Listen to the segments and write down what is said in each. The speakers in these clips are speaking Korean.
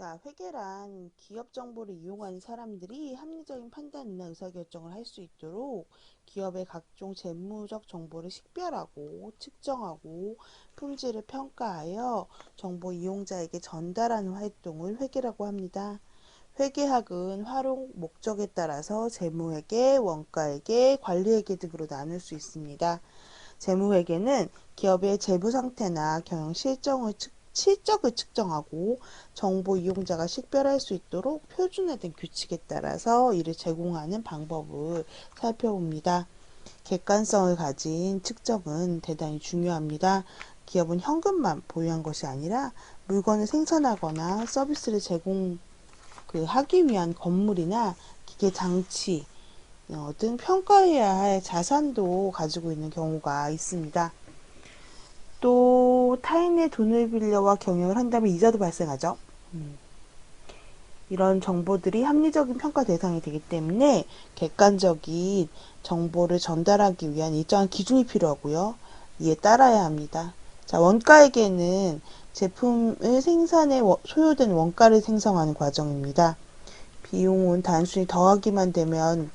자, 회계란 기업 정보를 이용하는 사람들이 합리적인 판단이나 의사결정을 할 수 있도록 기업의 각종 재무적 정보를 식별하고 측정하고 품질을 평가하여 정보 이용자에게 전달하는 활동을 회계라고 합니다. 회계학은 활용 목적에 따라서 재무회계, 원가회계, 관리회계 등으로 나눌 수 있습니다. 재무회계는 기업의 재무 상태나 경영 실적을 측정하고 정보 이용자가 식별할 수 있도록 표준화된 규칙에 따라서 이를 제공하는 방법을 살펴봅니다. 객관성을 가진 측정은 대단히 중요합니다. 기업은 현금만 보유한 것이 아니라 물건을 생산하거나 서비스를 하기 위한 건물이나 기계 장치 등 평가해야 할 자산도 가지고 있는 경우가 있습니다. 또 타인의 돈을 빌려와 경영을 한다면 이자도 발생하죠. 이런 정보들이 합리적인 평가 대상이 되기 때문에 객관적인 정보를 전달하기 위한 일정한 기준이 필요하고요. 이에 따라야 합니다. 자, 원가에게는 제품을 생산에 소요된 원가를 생성하는 과정입니다. 비용은 단순히 더하기만 되면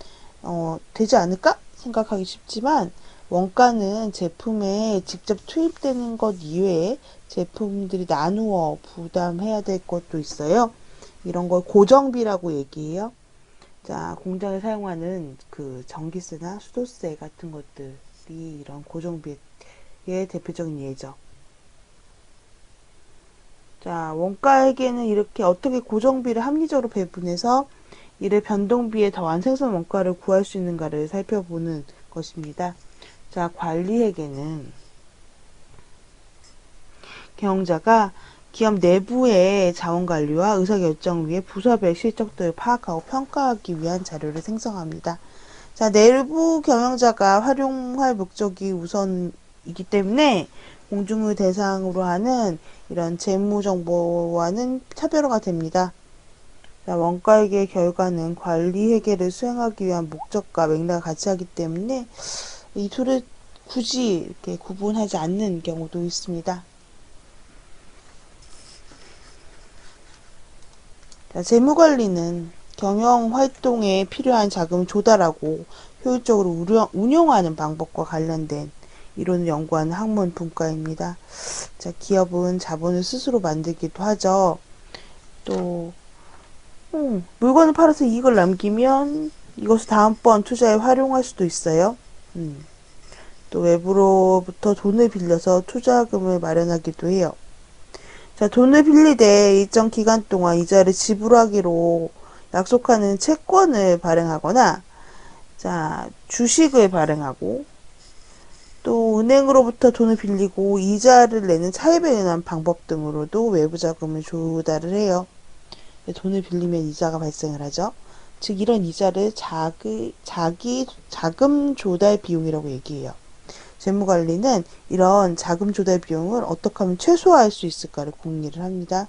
되지 않을까 생각하기 쉽지만 원가는 제품에 직접 투입되는 것 이외에 제품들이 나누어 부담해야 될 것도 있어요. 이런 걸 고정비라고 얘기해요. 자, 공장에 사용하는 그 전기세나 수도세 같은 것들이 이런 고정비의 대표적인 예죠. 자, 원가에게는 이렇게 어떻게 고정비를 합리적으로 배분해서 이를 변동비에 더한 생산 원가를 구할 수 있는가를 살펴보는 것입니다. 자, 관리회계는 경영자가 기업 내부의 자원관리와 의사결정 위에 부서별 실적들을 파악하고 평가하기 위한 자료를 생성합니다. 자, 내부 경영자가 활용할 목적이 우선이기 때문에 공중을 대상으로 하는 이런 재무 정보와는 차별화가 됩니다. 자, 원가회계의 결과는 관리회계를 수행하기 위한 목적과 맥락을 같이 하기 때문에 이 둘을 굳이 이렇게 구분하지 않는 경우도 있습니다. 자, 재무관리는 경영 활동에 필요한 자금을 조달하고 효율적으로 운용하는 방법과 관련된 이론을 연구하는 학문 분과입니다. 자, 기업은 자본을 스스로 만들기도 하죠. 또 물건을 팔아서 이익을 남기면 이것을 다음번 투자에 활용할 수도 있어요. 또 외부로부터 돈을 빌려서 투자금을 마련하기도 해요. 자, 돈을 빌리되 일정 기간 동안 이자를 지불하기로 약속하는 채권을 발행하거나, 자, 주식을 발행하고, 또 은행으로부터 돈을 빌리고 이자를 내는 차입에 의한 방법 등으로도 외부 자금을 조달을 해요. 돈을 빌리면 이자가 발생을 하죠. 즉 이런 이자를 자기 자금 조달 비용이라고 얘기해요. 재무관리는 이런 자금 조달 비용을 어떻게 하면 최소화할 수 있을까를 궁리를 합니다.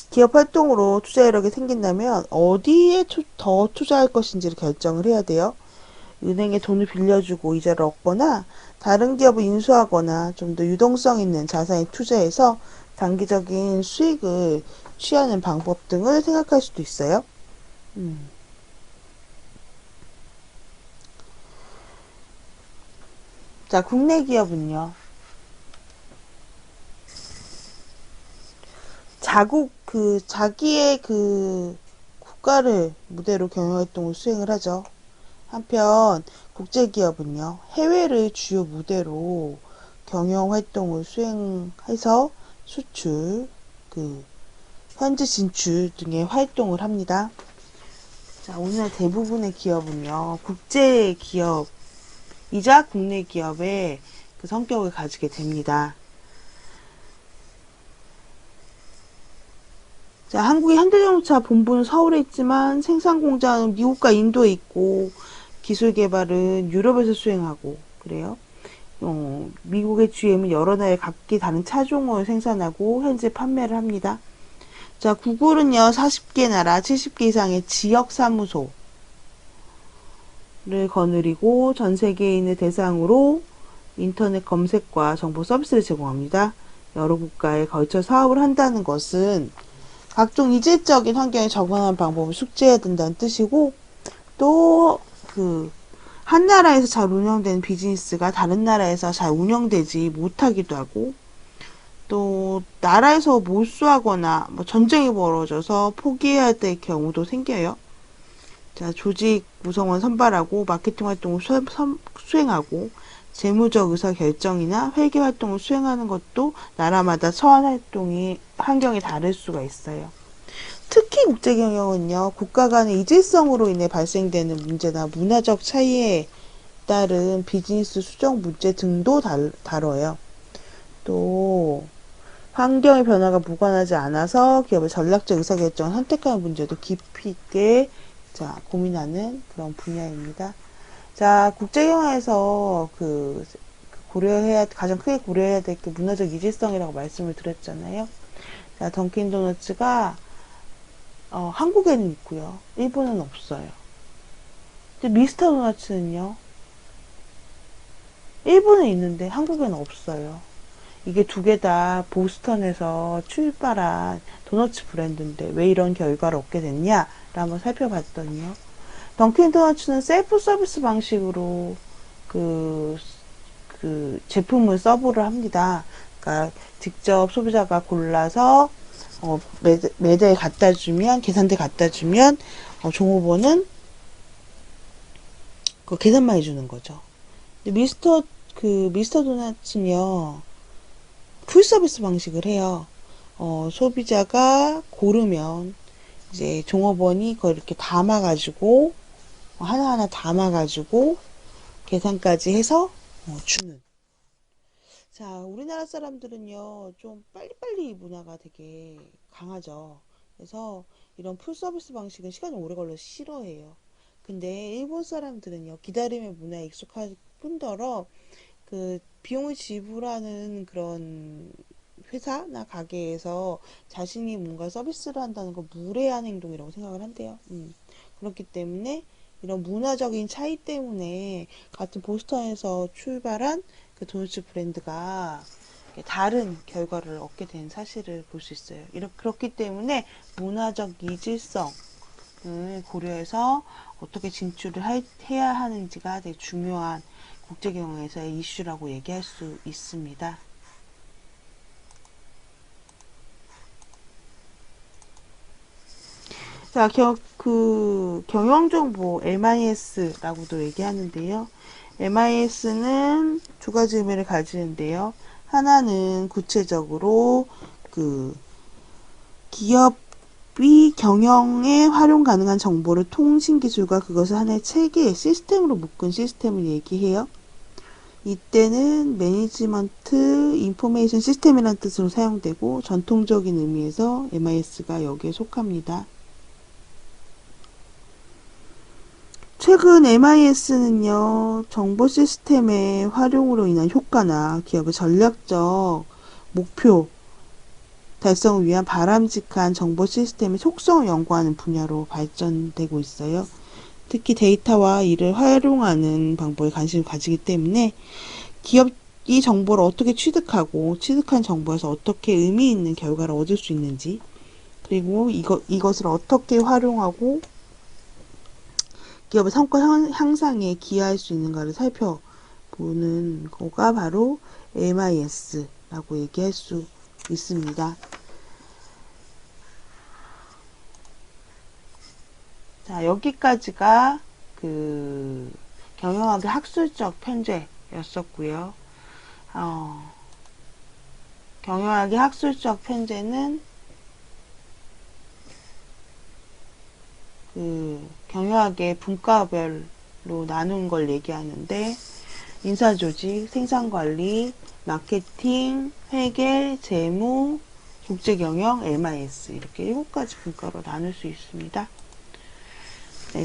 기업 활동으로 투자 이력이 생긴다면 어디에 더 투자할 것인지를 결정을 해야 돼요. 은행에 돈을 빌려주고 이자를 얻거나 다른 기업을 인수하거나 좀 더 유동성 있는 자산에 투자해서 단기적인 수익을 취하는 방법 등을 생각할 수도 있어요. 자, 국내 기업은요. 자기의 국가를 무대로 경영활동을 수행을 하죠. 한편 국제기업은요. 해외를 주요 무대로 경영활동을 수행해서 수출, 현지 진출 등의 활동을 합니다. 자, 오늘 대부분의 기업은요. 국제기업이자 국내 기업의 성격을 가지게 됩니다. 자, 한국의 현대자동차 본부는 서울에 있지만 생산 공장은 미국과 인도에 있고 기술 개발은 유럽에서 수행하고 그래요. 미국의 GM은 여러 나라의 각기 다른 차종을 생산하고 현재 판매를 합니다. 자, 구글은요 40개 나라 70개 이상의 지역 사무소를 거느리고 전 세계인을 대상으로 인터넷 검색과 정보 서비스를 제공합니다. 여러 국가에 걸쳐 사업을 한다는 것은 각종 이질적인 환경에 적응하는 방법을 숙지해야 된다는 뜻이고, 또 한 나라에서 잘 운영되는 비즈니스가 다른 나라에서 잘 운영되지 못하기도 하고, 또 나라에서 몰수하거나 뭐 전쟁이 벌어져서 포기해야 될 경우도 생겨요. 자, 조직 구성원 선발하고 마케팅 활동을 수행하고 재무적 의사 결정이나 회계 활동을 수행하는 것도 나라마다 처한 활동이 환경이 다를 수가 있어요. 특히 국제경영은요, 국가 간의 이질성으로 인해 발생되는 문제나 문화적 차이에 따른 비즈니스 수정 문제 등도 다뤄요. 또 환경의 변화가 무관하지 않아서 기업의 전략적 의사결정을 선택하는 문제도 깊이 있게 고민하는 그런 분야입니다. 자, 국제경영에서 가장 크게 고려해야 될 게 문화적 이질성이라고 말씀을 드렸잖아요. 자, 던킨 도너츠가 한국에는 있고요. 일본은 없어요. 근데 미스터 도너츠는요. 일본에 있는데 한국에는 없어요. 이게 두 개 다 보스턴에서 출발한 도너츠 브랜드인데 왜 이런 결과를 얻게 됐냐를 한번 살펴봤더니요. 던킨 도너츠는 셀프 서비스 방식으로 제품을 서브를 합니다. 그러니까 직접 소비자가 골라서 매대에 갖다 주면, 계산대 갖다 주면 종업원은 그 계산만 해주는 거죠. 근데 미스터 도넛은요, 풀 서비스 방식을 해요. 소비자가 고르면 이제 종업원이 그걸 이렇게 담아가지고 하나하나 담아가지고 계산까지 해서 주는. 자, 우리나라 사람들은요, 좀 빨리빨리 문화가 되게 강하죠. 그래서 이런 풀 서비스 방식은 시간이 오래 걸려서 싫어해요. 근데 일본 사람들은요, 기다림의 문화에 익숙할 뿐더러 비용을 지불하는 그런 회사나 가게에서 자신이 뭔가 서비스를 한다는 거 무례한 행동이라고 생각을 한대요. 그렇기 때문에 이런 문화적인 차이 때문에 같은 보스턴에서 출발한 도너츠 브랜드가 다른 결과를 얻게 된 사실을 볼 수 있어요. 그렇기 때문에 문화적 이질성을 고려해서 어떻게 진출을 해야 하는지가 되게 중요한 국제경영에서의 이슈라고 얘기할 수 있습니다. 자, 경영정보 MIS라고도 얘기하는데요. MIS는 두 가지 의미를 가지는데요. 하나는 구체적으로 기업이 경영에 활용 가능한 정보를 통신기술과 그것을 하나의 체계, 시스템으로 묶은 시스템을 얘기해요. 이때는 매니지먼트 인포메이션 시스템이라는 뜻으로 사용되고 전통적인 의미에서 MIS가 여기에 속합니다. 최근 MIS는요, 정보 시스템의 활용으로 인한 효과나 기업의 전략적 목표 달성을 위한 바람직한 정보 시스템의 속성을 연구하는 분야로 발전되고 있어요. 특히 데이터와 이를 활용하는 방법에 관심을 가지기 때문에 기업이 정보를 어떻게 취득하고 취득한 정보에서 어떻게 의미 있는 결과를 얻을 수 있는지, 그리고 이것을 어떻게 활용하고 기업의 성과 향상에 기여할 수 있는가를 살펴보는 거가 바로 MIS라고 얘기할 수 있습니다. 자, 여기까지가 경영학의 학술적 편제였었고요. 경영학의 학술적 편제는 경영학의 분과별로 나눈 걸 얘기하는데, 인사조직, 생산관리, 마케팅, 회계, 재무, 국제경영, MIS 이렇게 7가지 분과로 나눌 수 있습니다. 네,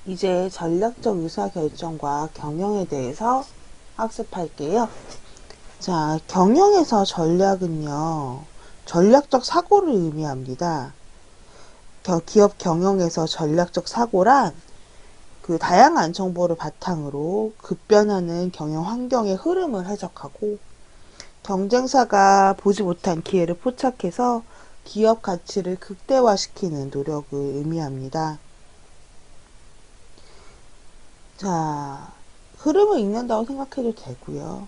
이제 전략적 의사결정과 경영에 대해서 학습할게요. 자, 경영에서 전략은요, 전략적 사고를 의미합니다. 기업 경영에서 전략적 사고란 다양한 정보를 바탕으로 급변하는 경영 환경의 흐름을 해석하고 경쟁사가 보지 못한 기회를 포착해서 기업 가치를 극대화시키는 노력을 의미합니다. 자, 흐름을 읽는다고 생각해도 되고요.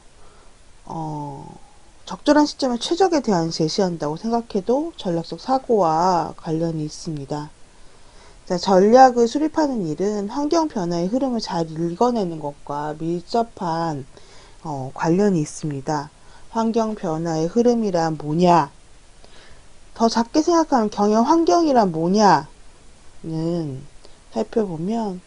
적절한 시점에 최적의 대안을 제시한다고 생각해도 전략 속 사고와 관련이 있습니다. 자, 전략을 수립하는 일은 환경 변화의 흐름을 잘 읽어내는 것과 밀접한 관련이 있습니다. 환경 변화의 흐름이란 뭐냐? 더 작게 생각하면 경영 환경이란 뭐냐는 살펴보면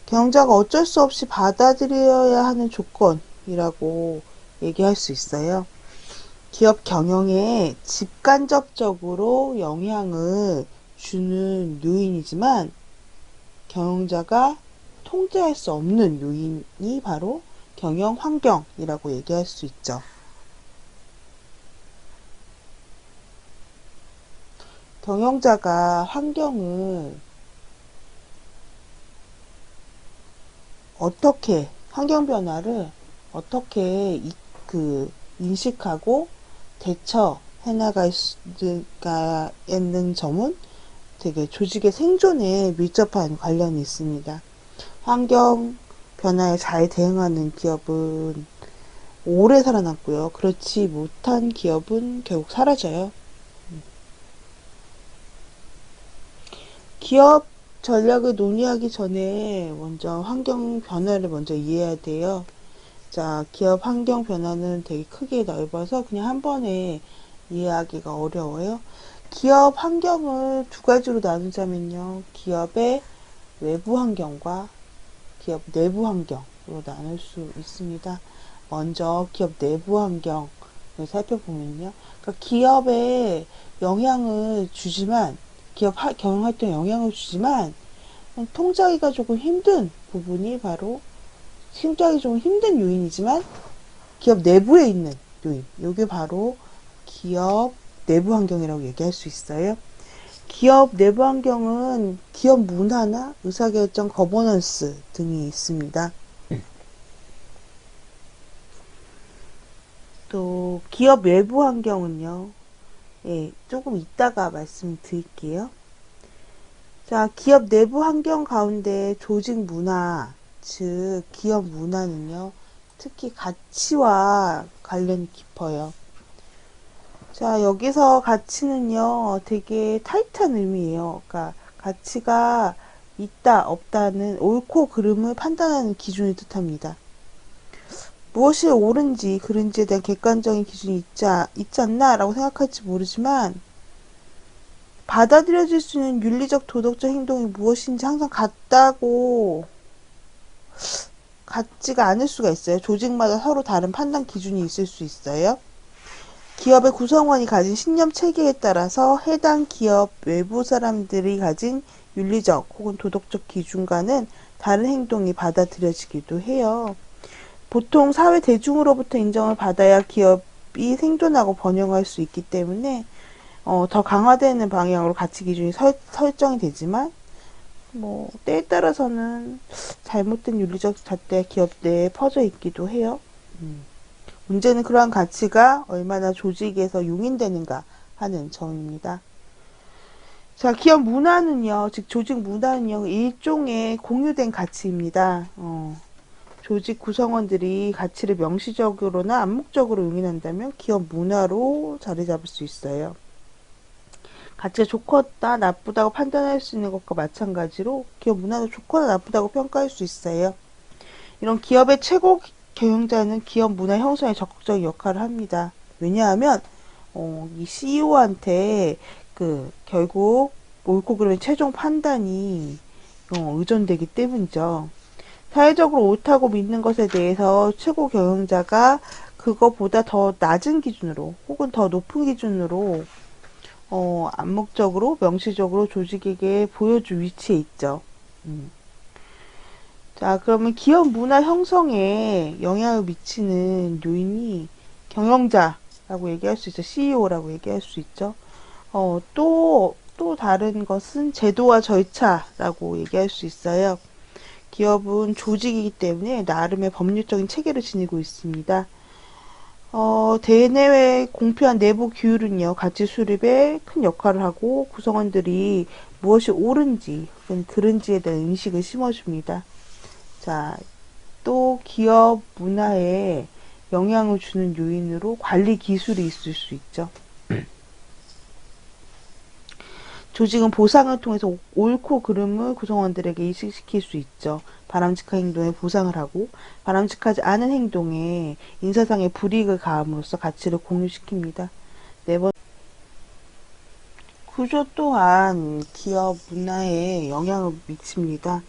경영자가 어쩔 수 없이 받아들여야 하는 조건이라고 얘기할 수 있어요. 기업 경영에 직간접적으로 영향을 주는 요인이지만 경영자가 통제할 수 없는 요인이 바로 경영 환경이라고 얘기할 수 있죠. 경영자가 환경을 환경 변화를 어떻게 인식하고 대처해 나갈 수가 있는 점은 되게 조직의 생존에 밀접한 관련이 있습니다. 환경 변화에 잘 대응하는 기업은 오래 살아남고요. 그렇지 못한 기업은 결국 사라져요. 기업 전략을 논의하기 전에 먼저 환경 변화를 먼저 이해해야 돼요. 자, 기업 환경 변화는 되게 크게 넓어서 그냥 한 번에 이해하기가 어려워요. 기업 환경을 두 가지로 나누자면요. 기업의 외부 환경과 기업 내부 환경으로 나눌 수 있습니다. 먼저 기업 내부 환경을 살펴보면요. 그러니까 기업에 영향을 주지만 기업 경영 활동에 영향을 주지만 통제하기가 조금 힘든 부분이 바로 통제하기 조금 힘든 요인이지만 기업 내부에 있는 요인, 이게 바로 기업 내부 환경이라고 얘기할 수 있어요. 기업 내부 환경은 기업 문화나 의사결정 거버넌스 등이 있습니다. 또 기업 외부 환경은요. 예, 조금 이따가 말씀드릴게요. 자, 기업 내부 환경 가운데 조직 문화, 즉 기업 문화는요. 특히 가치와 관련이 깊어요. 자, 여기서 가치는요. 되게 타이트한 의미예요. 그러니까 가치가 있다, 없다는 옳고 그름을 판단하는 기준을 뜻합니다. 무엇이 옳은지 그른지에 대한 객관적인 기준이 있지 않나 라고 생각할지 모르지만 받아들여질 수 있는 윤리적 도덕적 행동이 무엇인지 항상 같지가 않을 수가 있어요. 조직마다 서로 다른 판단 기준이 있을 수 있어요. 기업의 구성원이 가진 신념 체계에 따라서 해당 기업 외부 사람들이 가진 윤리적 혹은 도덕적 기준과는 다른 행동이 받아들여지기도 해요. 보통 사회 대중으로부터 인정을 받아야 기업이 생존하고 번영할 수 있기 때문에 더 강화되는 방향으로 가치 기준이 설정이 되지만 때에 따라서는 잘못된 윤리적 잣대가 기업 내에 퍼져 있기도 해요. 문제는 그러한 가치가 얼마나 조직에서 용인되는가 하는 점입니다. 자, 기업 문화는요, 즉 조직 문화는요, 일종의 공유된 가치입니다. 조직 구성원들이 가치를 명시적으로나 암묵적으로 용인한다면 기업 문화로 자리 잡을 수 있어요. 가치가 좋거나 나쁘다고 판단할 수 있는 것과 마찬가지로 기업 문화도 좋거나 나쁘다고 평가할 수 있어요. 이런 기업의 최고 경영자는 기업 문화 형성에 적극적인 역할을 합니다. 왜냐하면 이 CEO한테 결국 옳고 그름의 최종 판단이 의존되기 때문이죠. 사회적으로 옳다고 믿는 것에 대해서 최고 경영자가 그거보다 더 낮은 기준으로 혹은 더 높은 기준으로 암묵적으로 명시적으로 조직에게 보여줄 위치에 있죠. 자, 그러면 기업 문화 형성에 영향을 미치는 요인이 경영자라고 얘기할 수 있죠. CEO라고 얘기할 수 있죠. 또 다른 것은 제도와 절차라고 얘기할 수 있어요. 기업은 조직이기 때문에 나름의 법률적인 체계를 지니고 있습니다. 대내외 공표한 내부 규율은요, 가치 수립에 큰 역할을 하고 구성원들이 무엇이 옳은지, 혹은 그른지에 대한 인식을 심어줍니다. 자, 또 기업 문화에 영향을 주는 요인으로 관리 기술이 있을 수 있죠. 조직은 보상을 통해서 옳고 그름을 구성원들에게 인식시킬 수 있죠. 바람직한 행동에 보상을 하고 바람직하지 않은 행동에 인사상의 불이익을 가함으로써 가치를 공유시킵니다. 네 번, 구조 또한 기업 문화에 영향을 미칩니다.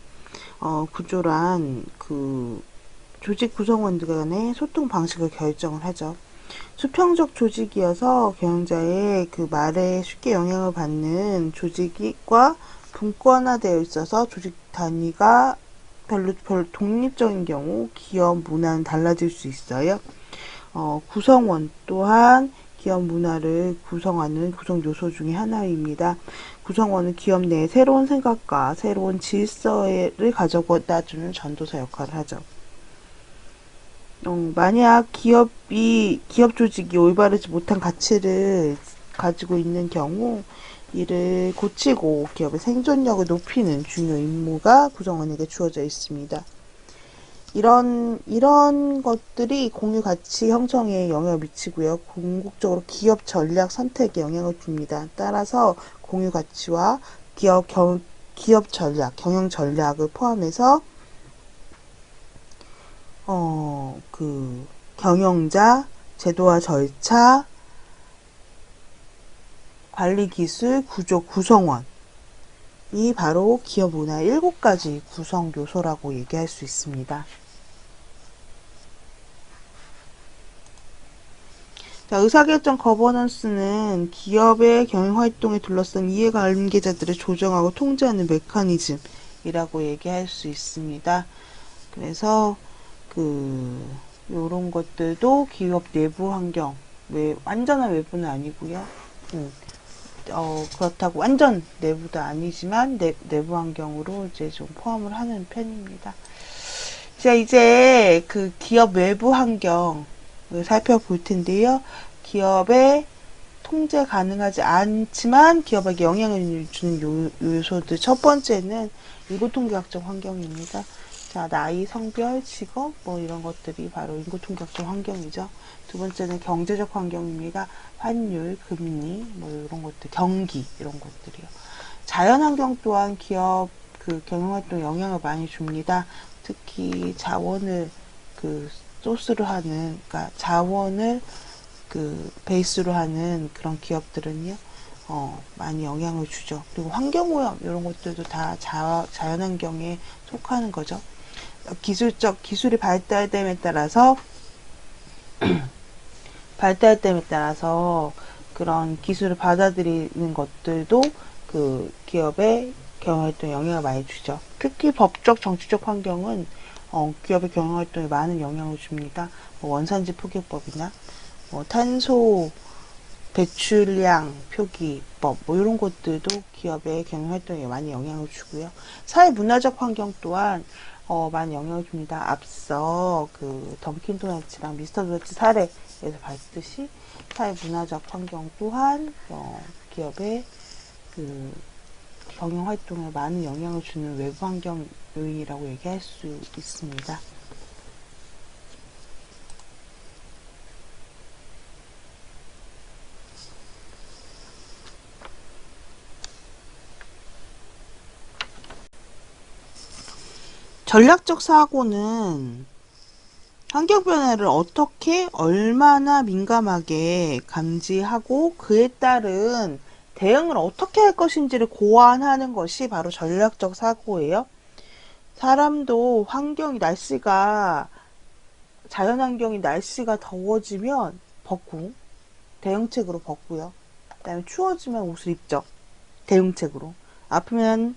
구조란 조직 구성원들 간의 소통 방식을 결정을 하죠. 수평적 조직이어서 경영자의 그 말에 쉽게 영향을 받는 조직과 분권화되어 있어서 조직 단위가 별로 독립적인 경우 기업 문화는 달라질 수 있어요. 구성원 또한 기업 문화를 구성하는 구성 요소 중의 하나입니다. 구성원은 기업 내 새로운 생각과 새로운 질서를 가져다 주는 전도사 역할을 하죠. 만약 기업 조직이 올바르지 못한 가치를 가지고 있는 경우, 이를 고치고 기업의 생존력을 높이는 중요 임무가 구성원에게 주어져 있습니다. 이런 것들이 공유 가치 형성에 영향을 미치고요. 궁극적으로 기업 전략 선택에 영향을 줍니다. 따라서 공유 가치와 기업 전략, 경영 전략을 포함해서 경영자, 제도와 절차, 관리 기술, 구조, 구성원이 바로 기업 문화의 7가지 구성 요소라고 얘기할 수 있습니다. 자, 의사결정 거버넌스는 기업의 경영활동에 둘러싼 이해관계자들을 조정하고 통제하는 메커니즘이라고 얘기할 수 있습니다. 그래서 요런 것들도 기업 내부 환경, 완전한 외부는 아니고요. 그렇다고 완전 내부도 아니지만 내부 환경으로 이제 좀 포함을 하는 편입니다. 자, 이제 그 기업 외부 환경을 살펴볼 텐데요. 기업의 통제 가능하지 않지만 기업에게 영향을 주는 요소들. 첫 번째는 인구통계학적 환경입니다. 자, 나이, 성별, 직업, 이런 것들이 바로 인구통계학적 환경이죠. 두 번째는 경제적 환경입니다. 환율, 금리, 이런 것들, 경기, 이런 것들이요. 자연환경 또한 기업 경영활동에 영향을 많이 줍니다. 특히 자원을 소스로 하는, 그러니까 자원을 베이스로 하는 그런 기업들은요, 많이 영향을 주죠. 그리고 환경오염, 이런 것들도 다 자연환경에 속하는 거죠. 기술이 발달됨에 따라서 그런 기술을 받아들이는 것들도 기업의 경영활동에 영향을 많이 주죠. 특히 법적, 정치적 환경은 기업의 경영활동에 많은 영향을 줍니다. 원산지 표기법이나 탄소 배출량 표기법 이런 것들도 기업의 경영활동에 많이 영향을 주고요. 사회문화적 환경 또한 많이 영향을 줍니다. 앞서 덤킨 도너츠랑 미스터 도너츠 사례에서 봤듯이 사회문화적 환경 또한 기업의 경영활동에 많은 영향을 주는 외부 환경 요인이라고 얘기할 수 있습니다. 전략적 사고는 환경 변화를 얼마나 민감하게 감지하고 그에 따른 대응을 어떻게 할 것인지를 고안하는 것이 바로 전략적 사고예요. 사람도 자연환경이 날씨가 더워지면 대응책으로 벗고요. 그 다음에 추워지면 옷을 입죠. 대응책으로. 아프면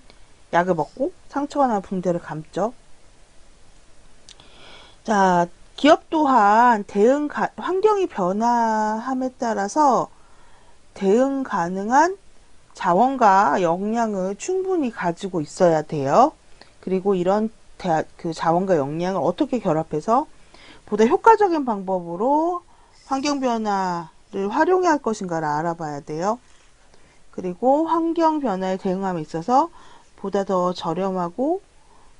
약을 먹고 상처가 나면 붕대를 감죠. 자, 기업 또한 환경이 변화함에 따라서 대응 가능한 자원과 역량을 충분히 가지고 있어야 돼요. 그리고 이런 자원과 역량을 어떻게 결합해서 보다 효과적인 방법으로 환경 변화를 활용해야 할 것인가를 알아봐야 돼요. 그리고 환경 변화에 대응함에 있어서 보다 더 저렴하고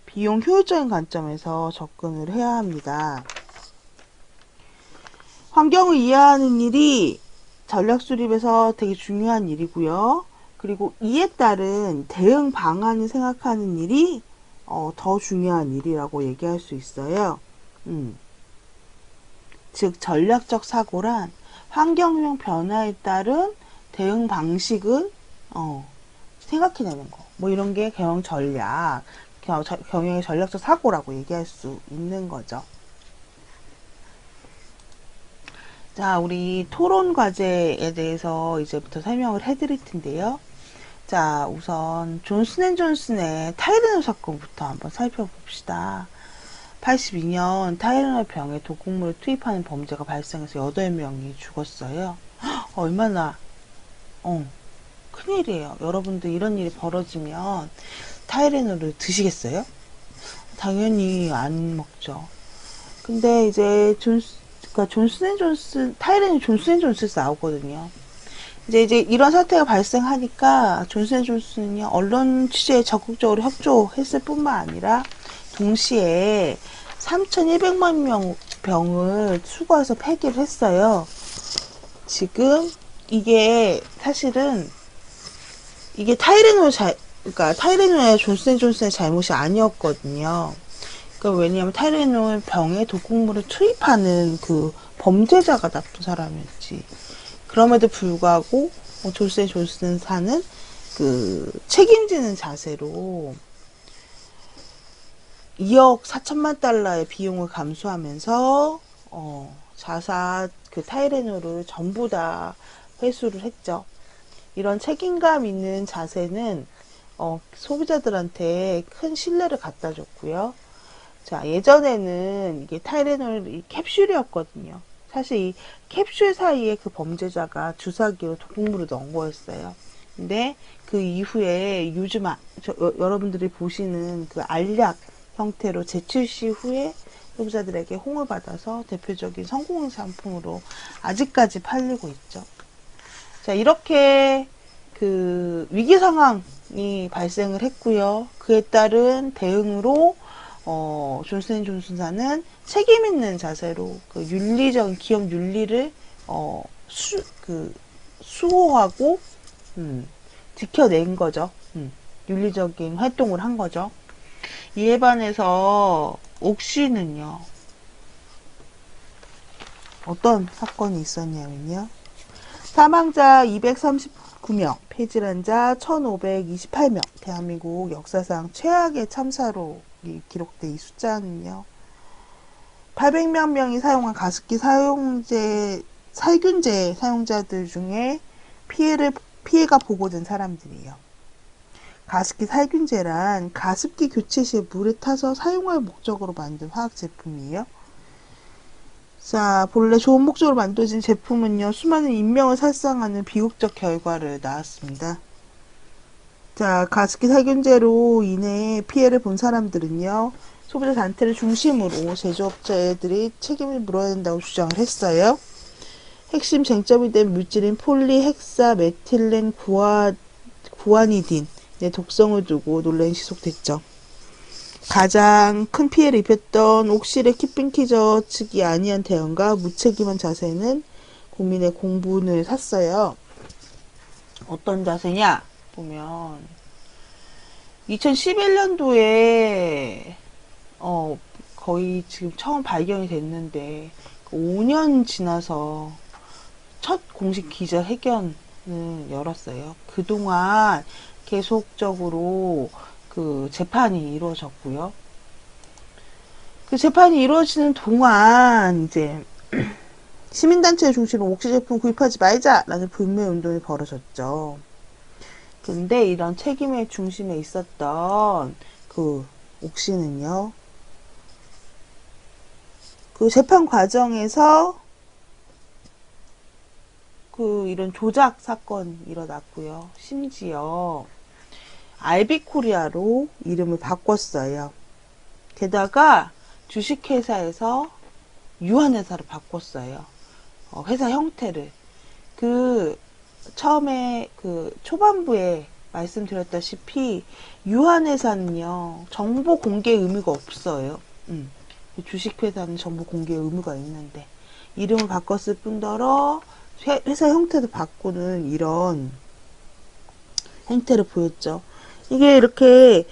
비용 효율적인 관점에서 접근을 해야 합니다. 환경을 이해하는 일이 전략 수립에서 되게 중요한 일이고요. 그리고 이에 따른 대응 방안을 생각하는 일이 더 중요한 일이라고 얘기할 수 있어요. 즉 전략적 사고란 환경형 변화에 따른 대응 방식을 생각해내는 거. 뭐 이런 게 경영 전략, 경영의 전략적 사고라고 얘기할 수 있는 거죠. 자, 우리 토론 과제에 대해서 이제부터 설명을 해드릴 텐데요. 자, 우선 존슨앤존슨의 타이레놀 사건부터 한번 살펴봅시다. 82년 타이레놀 병에 독극물을 투입하는 범죄가 발생해서 8명이 죽었어요. 얼마나 큰일이에요. 여러분들 이런 일이 벌어지면 타이레놀을 드시겠어요? 당연히 안 먹죠. 근데 이제 그러니까 존슨앤존슨 타이레놀 존슨앤존슨에서 나오거든요. 이제 이런 사태가 발생하니까 존슨앤존슨은요 언론 취재에 적극적으로 협조했을 뿐만 아니라 동시에 3,100만 명 병을 수거해서 폐기를 했어요. 지금 이게 사실은 이게 그러니까 타이레놀의 존슨앤존슨의 잘못이 아니었거든요. 그러니까 왜냐하면 타이레놀 병에 독극물을 투입하는 그 범죄자가 나쁜 사람이었지. 그럼에도 불구하고 존슨앤존슨사는 그 책임지는 자세로 2억 4천만 달러의 비용을 감수하면서 자사 그 타이레놀을 전부 다 회수를 했죠. 이런 책임감 있는 자세는 소비자들한테 큰 신뢰를 갖다 줬고요. 자, 예전에는 이게 타이레놀이 캡슐이었거든요. 사실 이 캡슐 사이에 그 범죄자가 주사기로 독극물을 넣은 거였어요. 근데 그 이후에 요즘 여러분들이 보시는 그 알약 형태로 재출시 후에 소비자들에게 홍을 받아서 대표적인 성공 상품으로 아직까지 팔리고 있죠. 자, 이렇게 그 위기 상황이 발생을 했고요. 그에 따른 대응으로 존슨앤존슨사는 책임 있는 자세로 그 윤리적인 기업 윤리를 수호하고 지켜낸 거죠. 윤리적인 활동을 한 거죠. 이에 반해서 옥시는요 어떤 사건이 있었냐면요. 사망자 239명, 폐질환자 1528명, 대한민국 역사상 최악의 참사로 기록된 이 숫자는요. 800명 명이 사용한 가습기 살균제 사용자들 중에 피해가 보고된 사람들이에요. 가습기 살균제란 가습기 교체 시에 물에 타서 사용할 목적으로 만든 화학 제품이에요. 자, 본래 좋은 목적으로 만들어진 제품은요, 수많은 인명을 살상하는 비극적 결과를 낳았습니다. 자, 가습기 살균제로 인해 피해를 본 사람들은요, 소비자 단체를 중심으로 제조업체들이 책임을 물어야 된다고 주장을 했어요. 핵심 쟁점이 된 물질인 폴리헥사 메틸렌 구아니딘의 독성을 두고 논란이 지속됐죠. 가장 큰 피해를 입혔던 옥실의 키핑키저 측이 아니한 대응과 무책임한 자세는 국민의 공분을 샀어요. 어떤 자세냐 보면 2011년도에 거의 지금 처음 발견이 됐는데 5년 지나서 첫 공식 기자회견을 열었어요. 그동안 계속적으로 그 재판이 이루어졌고요. 그 재판이 이루어지는 동안 이제 시민단체 중심으로 옥시 제품 구입하지 말자라는 불매 운동이 벌어졌죠. 근데 이런 책임의 중심에 있었던 그 옥시는요, 그 재판 과정에서 그 이런 조작 사건이 일어났고요. 심지어 알비코리아로 이름을 바꿨어요. 게다가 주식회사에서 유한회사로 바꿨어요. 회사 형태를. 그 처음에 그 초반부에 말씀드렸다시피 유한회사는요 정보 공개 의무가 없어요. 주식회사는 정보 공개 의무가 있는데 이름을 바꿨을 뿐더러 회사 형태도 바꾸는 이런 행태를 보였죠. 이게 이렇게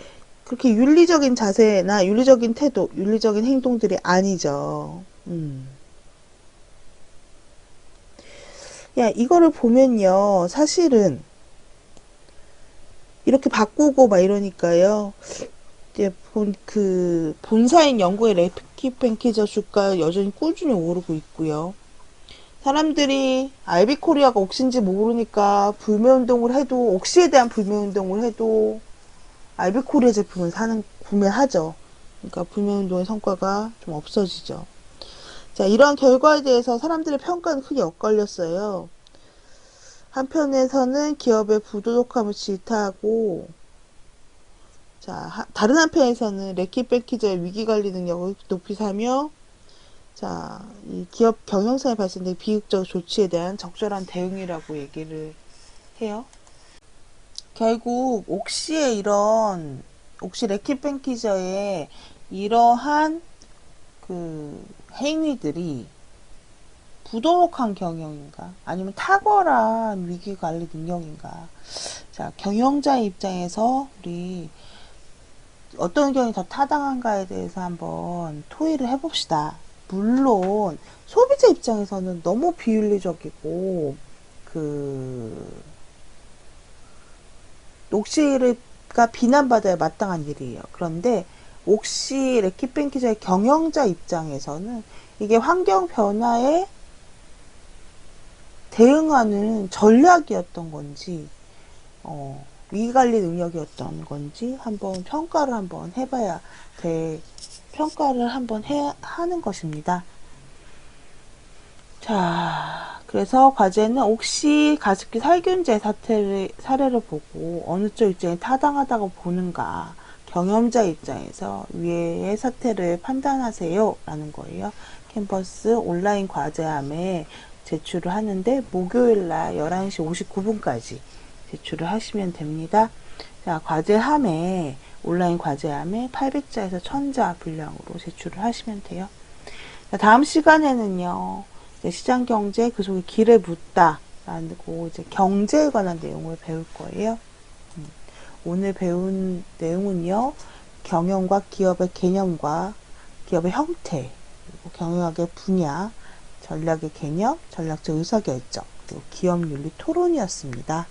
그렇게 윤리적인 자세나 윤리적인 태도, 윤리적인 행동들이 아니죠. 야, 이거를 보면요. 사실은 이렇게 바꾸고 막 이러니까요. 이제 그 본사인 영국의 레키팬키저 주가 여전히 꾸준히 오르고 있고요. 사람들이 알비코리아가 옥시인지 모르니까 불매운동을 해도, 옥시에 대한 불매운동을 해도 알비코리아 제품을 구매하죠. 그러니까 불매운동의 성과가 좀 없어지죠. 자, 이러한 결과에 대해서 사람들의 평가는 크게 엇갈렸어요. 한편에서는 기업의 부도덕함을 질타하고, 자, 다른 한편에서는 레키패키저의 위기관리 능력을 높이 사며, 자, 이 기업 경영상에 발생된 비극적 조치에 대한 적절한 대응이라고 얘기를 해요. 결국 옥시 레키팬키저의 이러한 그 행위들이 부도덕한 경영인가 아니면 탁월한 위기관리 능력인가. 자, 경영자의 입장에서 우리 어떤 경영이 더 타당한가에 대해서 한번 토의를 해봅시다. 물론 소비자 입장에서는 너무 비윤리적이고 옥시가 비난받아야 마땅한 일이에요. 그런데 옥시 레키팬키저의 경영자 입장에서는 이게 환경 변화에 대응하는 전략이었던 건지 위기관리 능력이었던 건지 한번 평가를 한번 해봐야 평가를 한번 하는 것입니다. 자, 그래서 과제는 옥시 가습기 살균제 사례를 보고 어느 쪽 입장이 타당하다고 보는가, 경험자 입장에서 위의 사태를 판단하세요 라는 거예요. 캠퍼스 온라인 과제함에 제출을 하는데 목요일날 11시 59분까지 제출을 하시면 됩니다. 자, 과제함에 온라인 과제함에 800자에서 1000자 분량으로 제출을 하시면 돼요. 자, 다음 시간에는요. 시장 경제 그 속에 길을 묻다 라고 이제 경제에 관한 내용을 배울 거예요. 오늘 배운 내용은요. 경영과 기업의 개념과 기업의 형태, 그리고 경영학의 분야, 전략의 개념, 전략적 의사결정, 그리고 기업 윤리 토론이었습니다.